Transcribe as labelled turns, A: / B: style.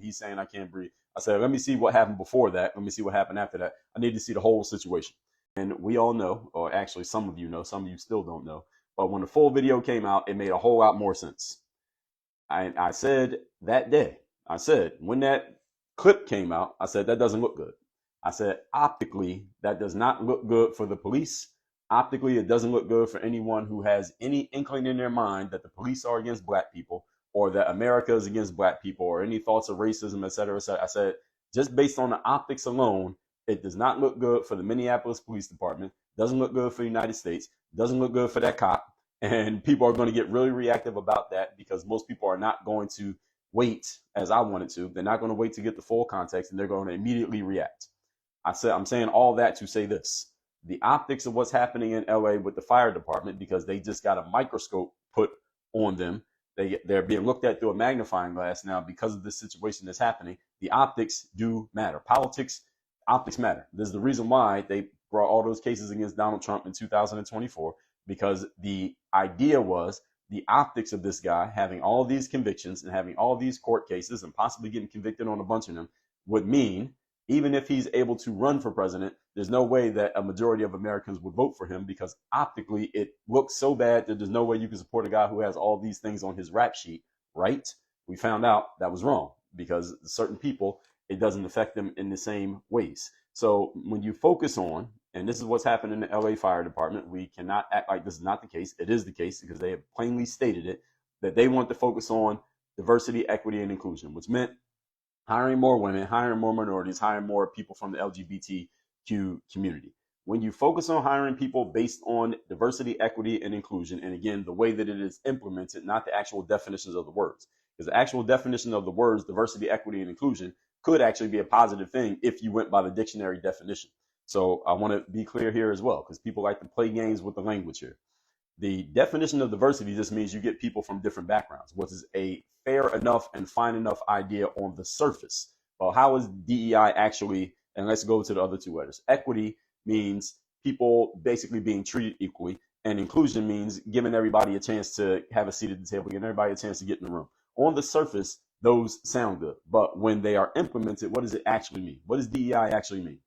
A: He's saying I can't breathe. I said, let me see what happened before that. Let me see what happened after that. I need to see the whole situation. And we all know, or actually some of you know, some of you still don't know, but when the full video came out, it made a whole lot more sense. I said that day, I said, when that clip came out, I said, that doesn't look good. I said, optically, that does not look good for the police. Optically, it doesn't look good for anyone who has any inkling in their mind that the police are against black people or that America is against black people or any thoughts of racism, et cetera, et cetera. I said, just based on the optics alone, it does not look good for the Minneapolis Police Department, doesn't look good for the United States, doesn't look good for that cop. And people are going to get really reactive about that because most people are not going to wait as I wanted to. They're not going to wait to get the full context and they're going to immediately react. I'm saying all that to say this. The optics of what's happening in LA with the fire department, because they just got a microscope put on them. They're being looked at through a magnifying glass now because of this situation that's happening. The optics do matter. Politics, optics matter. This is the reason why they brought all those cases against Donald Trump in 2024, because the idea was the optics of this guy having all these convictions and having all these court cases and possibly getting convicted on a bunch of them would mean, even if he's able to run for president, there's no way that a majority of Americans would vote for him because optically it looks so bad that there's no way you can support a guy who has all these things on his rap sheet, right? We found out that was wrong because certain people, it doesn't affect them in the same ways. So when you focus on, and this is what's happened in the LA Fire Department, we cannot act like this is not the case. It is the case because they have plainly stated it, that they want to focus on diversity, equity, and inclusion, which meant hiring more women, hiring more minorities, hiring more people from the LGBTQ community. When you focus on hiring people based on diversity, equity, and inclusion, and again, the way that it is implemented, not the actual definitions of the words, because the actual definition of the words diversity, equity, and inclusion could actually be a positive thing if you went by the dictionary definition. So I want to be clear here as well, because people like to play games with the language here. The definition of diversity just means you get people from different backgrounds, which is a fair enough and fine enough idea on the surface. Well, how is DEI actually, and let's go to the other two letters. Equity means people basically being treated equally, and inclusion means giving everybody a chance to have a seat at the table, giving everybody a chance to get in the room. On the surface, those sound good, but when they are implemented, what does it actually mean? What does DEI actually mean?